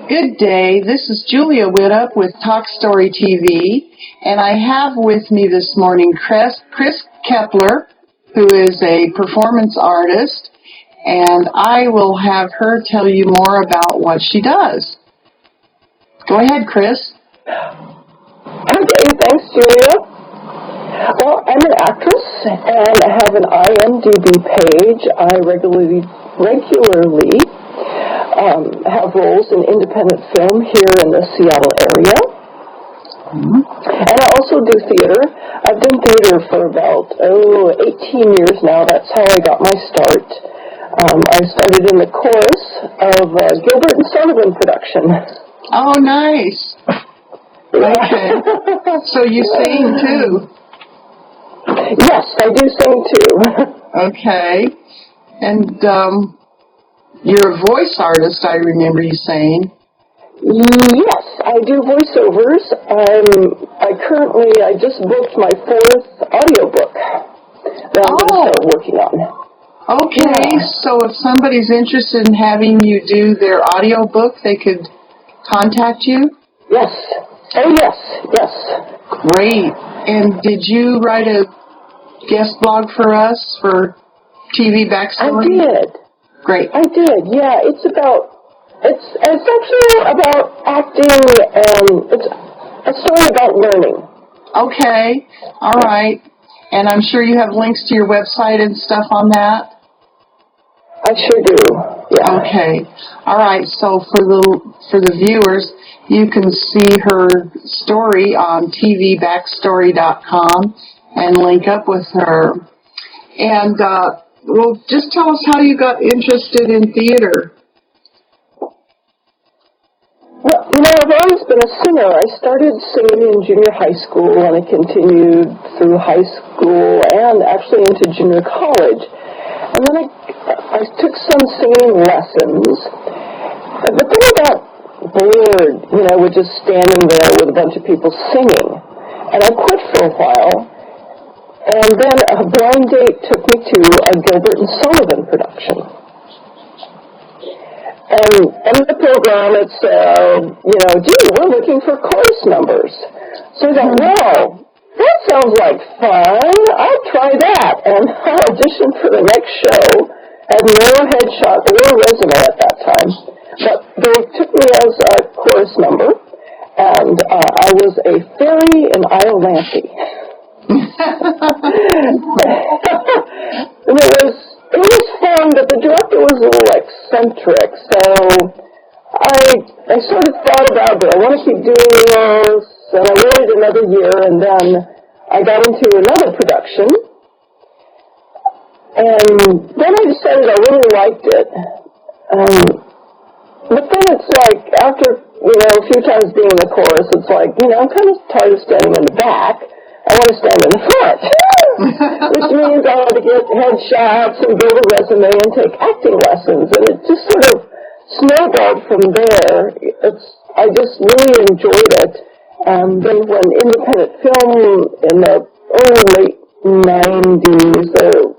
Good day. This is Julia Widup with Talk Story TV, and I have with me this morning Kris Keppeler, who is a performance artist, and I will have her tell you more about what she does. Go ahead, Kris. Okay, thanks, Julia. Well, I'm an actress, and I have an IMDb page. I regularly have roles in independent film here in the Seattle area. Mm-hmm. And I also do theater. I've done theater for about, 18 years now. That's how I got my start. I started in the chorus of Gilbert and Sullivan production. Oh, nice. Okay. So you sing, too? Yes, I do sing, too. Okay. And you're a voice artist, I remember you saying. Yes, I do voiceovers. I just booked my 4th audiobook that I'm going to start working on. Okay, so if somebody's interested in having you do their audiobook, they could contact you? Yes. Oh, yes. Great. And did you write a guest blog for us for TV Backstory? I did. Great. I did, yeah. It's actually about acting, and it's a story about learning. Okay, all right. And I'm sure you have links to your website and stuff on that? I sure do, yeah. Okay, all right. So for the viewers, you can see her story on tvbackstory.com and link up with her. And well, just tell us how you got interested in theater. Well, I've always been a singer. I started singing in junior high school, and I continued through high school and actually into junior college. And then I took some singing lessons, but then I got bored, with just standing there with a bunch of people singing. And I quit for a while, and then a blind date took me to a Gilbert and Sullivan production. And in the program, it said, we're looking for chorus numbers. So I thought, wow, that sounds like fun. I'll try that. And I auditioned for the next show. Had no headshot or resume at that time. But they took me as a chorus number, and I was a fairy in Iolanthe. It was fun, but the director was a little eccentric, so I sort of thought about, do I want to keep doing this? And I waited another year, and then I got into another production, and then I decided I really liked it. But then it's like, after, a few times being in the chorus, it's like, I'm kind of tired of standing in the back. I want to stand in the front, which means I had to get headshots and build a resume and take acting lessons, and it just sort of snowballed from there. I just really enjoyed it. Then when independent film in the late 90s, there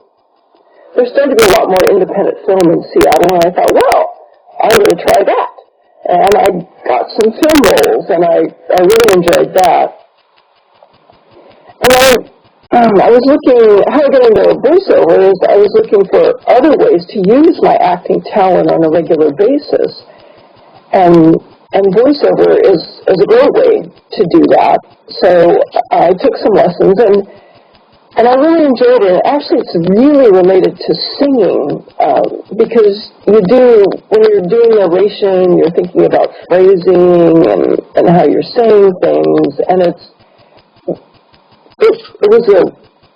started to be a lot more independent film in Seattle, and I thought, well, I'm going to try that. And I got some film roles, and I really enjoyed that. And I was looking, how I got into voiceover is I was looking for other ways to use my acting talent on a regular basis. And voiceover is a great way to do that. So I took some lessons, and I really enjoyed it. Actually, it's really related to singing, because when you're doing narration, you're thinking about phrasing and how you're saying things, and it was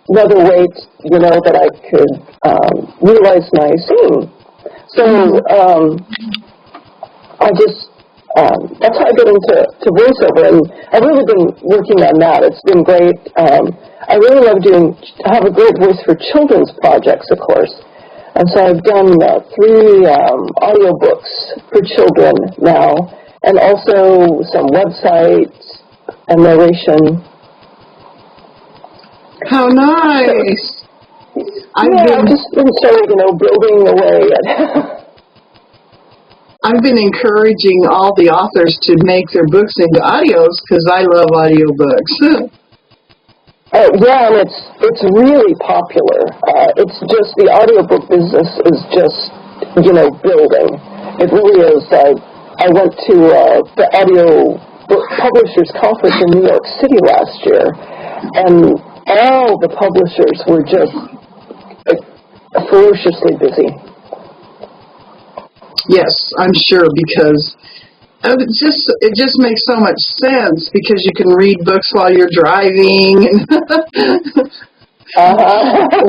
another way, that I could realize my singing. So that's how I got into voiceover, and I've really been working on that. It's been great. I really love I have a great voice for children's projects, of course. And so I've done 3 audiobooks for children now, and also some websites and narration. How nice! I've just been sort of, building away at I've been encouraging all the authors to make their books into audios because I love audiobooks. Yeah, and it's really popular. It's just the audiobook business is just, building. It really is. I went to the audio book publishers conference in New York City last year, and all the publishers were just ferociously busy. Yes, I'm sure, because it just makes so much sense because you can read books while you're driving and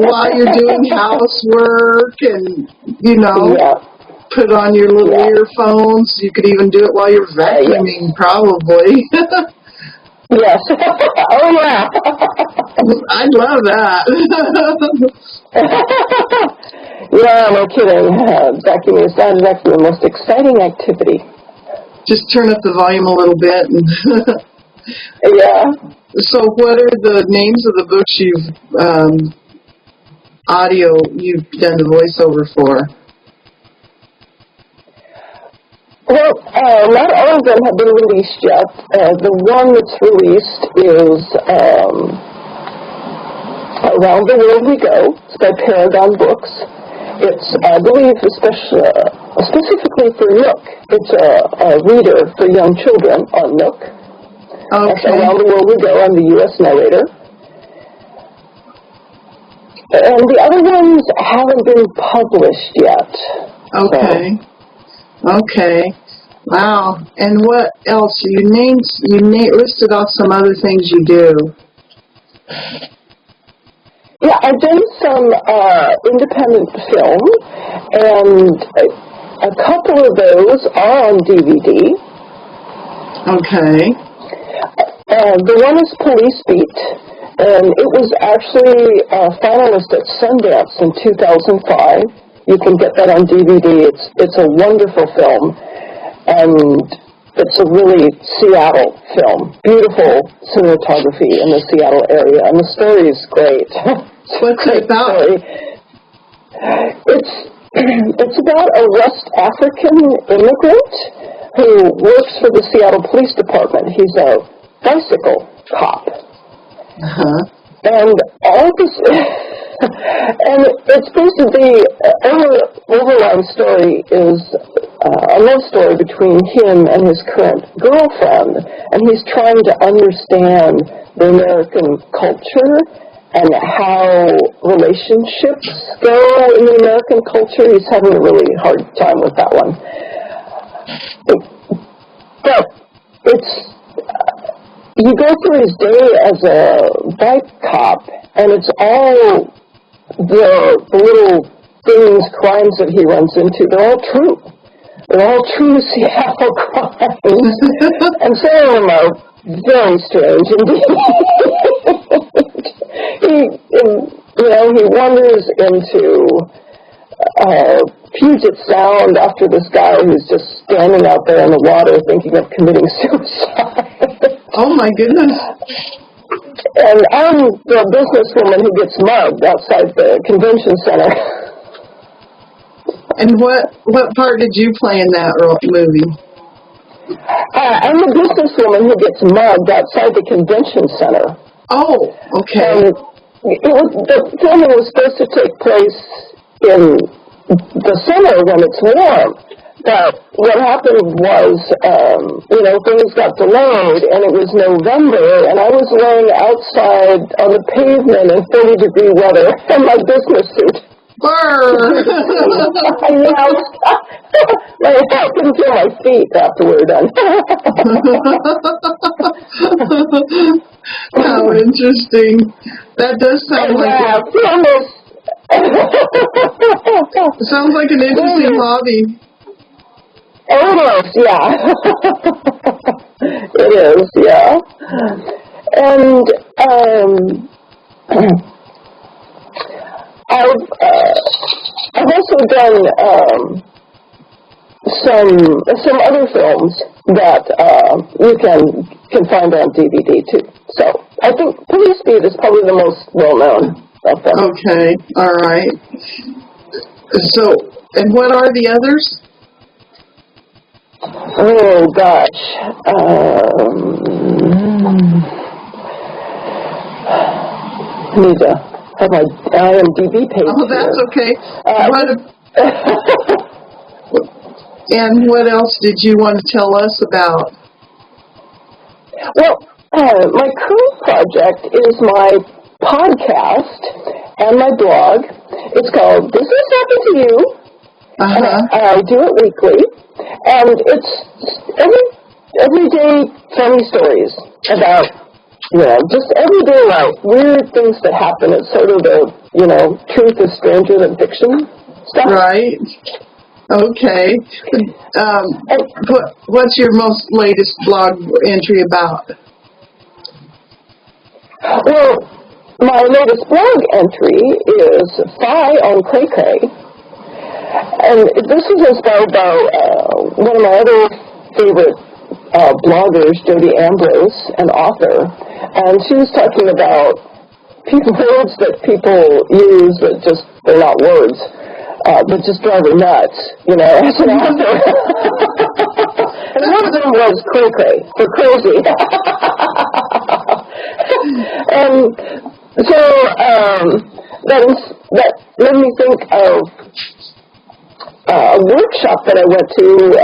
while you're doing housework and, put on your little earphones. You could even do it while you're vacuuming, probably. Yes. Oh, yeah. I'd love that. Yeah, no kidding. Vacuuming is actually the most exciting activity. Just turn up the volume a little bit. And yeah. So what are the names of the books you've done the voiceover for? Well, not all of them have been released yet. The one that's released is Around the World We Go. It's by Paragon Books. It's, I believe, specifically for Nook. It's a reader for young children on Nook. Okay. Around the World We Go. I'm the U.S. narrator. And the other ones haven't been published yet. Okay. So. Okay. Wow. And what else? You listed off some other things you do. Yeah, I've done some independent film, and a couple of those are on DVD. Okay. The one is Police Beat, and it was actually a finalist at Sundance in 2005. You can get that on DVD. It's a wonderful film, and it's a really Seattle film. Beautiful cinematography in the Seattle area, and the story is great. What's it about? It's about a West African immigrant who works for the Seattle Police Department. He's a bicycle cop. Uh-huh. And all this, and it's supposed to be, overlying story is a love story between him and his current girlfriend, and he's trying to understand the American culture and how relationships go in the American culture. He's having a really hard time with that one. But it's, you go through his day as a bike cop, and it's all the little things, crimes that he runs into, they're all true. They're all true Seattle crimes. And some of them are very strange indeed. He wanders into Puget Sound after this guy who's just standing out there in the water thinking of committing suicide. Oh, my goodness. And I'm the businesswoman who gets mugged outside the convention center. And what part did you play in that movie? I'm the businesswoman who gets mugged outside the convention center. Oh, okay. And the filming was supposed to take place in the summer when it's warm. But what happened was, things got delayed, and it was November, and I was laying outside on the pavement in 30-degree weather in my business suit. Burr! I couldn't feel my feet after we were done. How interesting. That does sound sounds like an interesting hobby. Oh, it is, yeah. It is, yeah. And I've also done some other films that you can find on DVD too. So I think Police Beat is probably the most well-known of them. Okay, all right. So, and what are the others? Oh, gosh. I need to have my IMDb page. Oh, that's here. okay. And what else did you want to tell us about? Well, my current project is my podcast and my blog. It's called This Has Happened to You. And I do it weekly. And it's everyday funny stories about, just everyday life, weird things that happen. It's sort of the, truth is stranger than fiction stuff. Right. Okay. What's your most latest blog entry about? Well, my latest blog entry is Phi on Cray Cray. And this is inspired by one of my other favorite bloggers, Jody Ambrose, an author. And she was talking about words that people use that just, they're not words. But just drive her nuts, as an author. And one of them was cray-cray, for crazy. And so that made me think of a workshop that I went to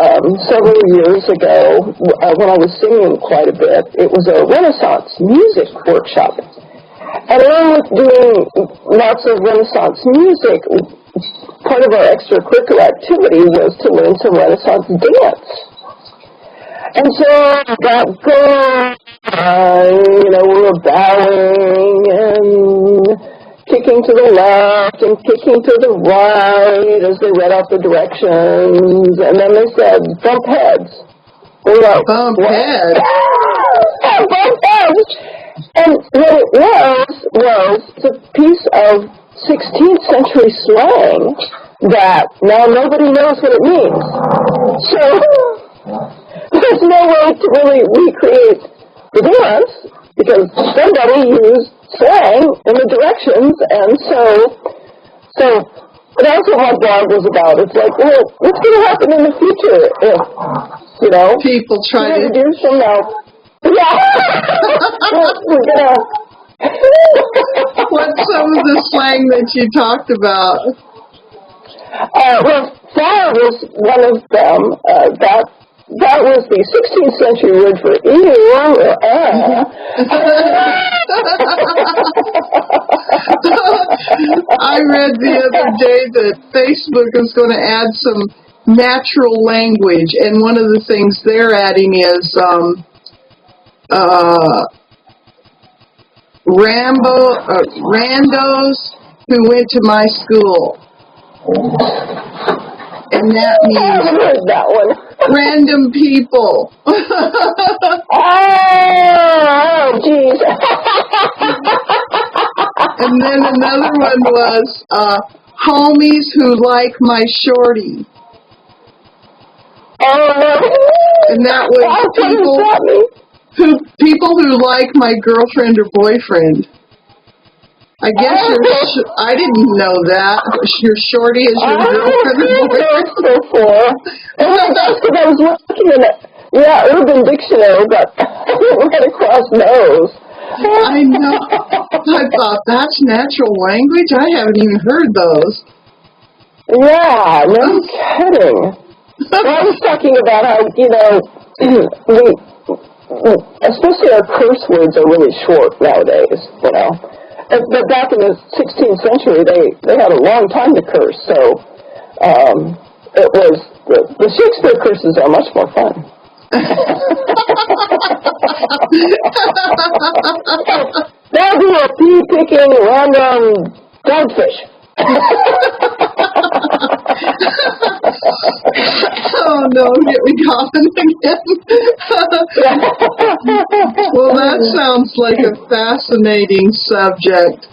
several years ago when I was singing quite a bit. It was a Renaissance music workshop. And along with doing lots of Renaissance music, part of our extracurricular activity was to learn some Renaissance dance. And so that going, we were bowing and kicking to the left and kicking to the right as they read out the directions. And then they said, bump heads. We're like, bump heads? Bump heads! And what it was a piece of 16th century slang that now nobody knows what it means. So there's no way to really recreate the dance because somebody used slang in the directions, and so that's what my blog was about. It's like, well, what's going to happen in the future if, people try to do some yeah. We're gonna. What's some of the slang that you talked about? Well, fire was one of them. That was the 16th century word for ew. I read the other day that Facebook is going to add some natural language, and one of the things they're adding is randos who went to my school. And that means I haven't heard that one. Random people. Oh, jeez. And then another one was homies who like my shorty. Oh, no. And that was people who like my girlfriend or boyfriend. I guess I didn't know that. Your shorty is your girlfriend or boyfriend. Before. That's what I was looking at. Yeah, Urban Dictionary, but I didn't run across those. I know. I thought, that's natural language? I haven't even heard those. Yeah, no kidding. I was talking about how, especially our curse words are really short nowadays, But back in the 16th century, they had a long time to curse, so it was the Shakespeare curses are much more fun. That'll be a pea-picking random dogfish. Oh no, get me coughing again. Well, that sounds like a fascinating subject.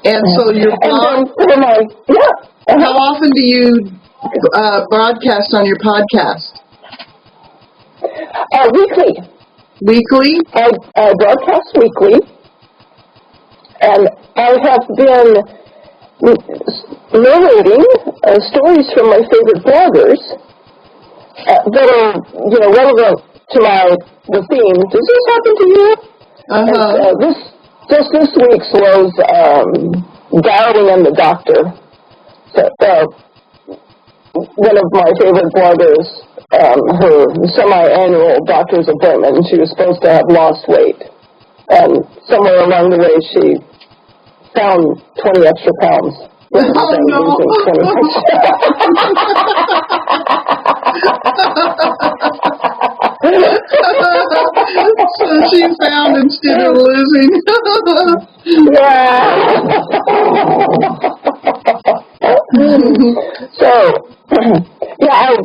And so your blog, how often do you broadcast on your podcast? Weekly. Weekly? I broadcast weekly, and I have been narrating stories from my favorite bloggers, that are, relevant to the theme. Does this happen to you? Uh-huh. And, this week's was Darling and the Doctor. So, one of my favorite bloggers, her semi-annual doctor's appointment, she was supposed to have lost weight. And somewhere along the way, she found 20 extra pounds. Oh, no. So she found instead of losing. Yeah. So, yeah,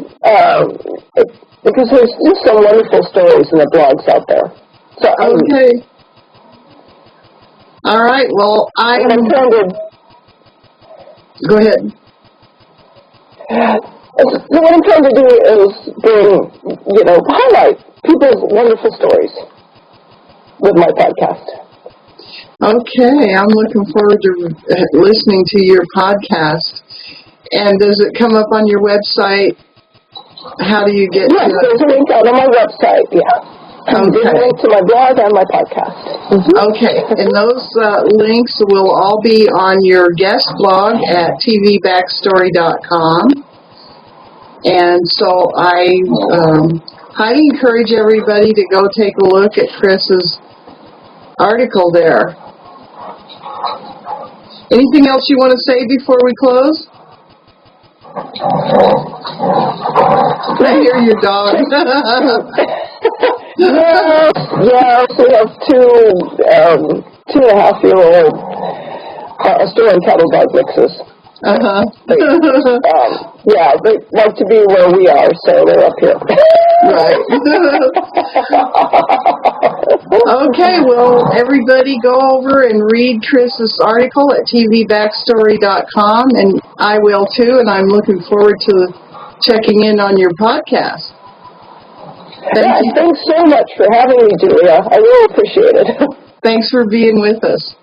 because there's just some wonderful stories in the blogs out there. So, okay. All right. Well, I'm trying to. Go ahead. What I'm trying to do is bring, highlight people's wonderful stories with my podcast. Okay, I'm looking forward to listening to your podcast. And does it come up on your website? How do you get to it? Yes, there's a link out on my website, yeah. There's a link to my blog and my podcast. Mm-hmm. Okay, and those links will all be on your guest blog at tvbackstory.com. And so I highly encourage everybody to go take a look at Kris's article there. Anything else you want to say before we close? I hear your dog. Yes, we have two 2.5-year-old Australian cattle dog mixes. Uh-huh. They like to be where we are, so they're up here. Right. Okay, well, everybody go over and read Kris's article at tvbackstory.com, and I will too, and I'm looking forward to checking in on your podcast. Thanks so much for having me, Julia. I really appreciate it. Thanks for being with us.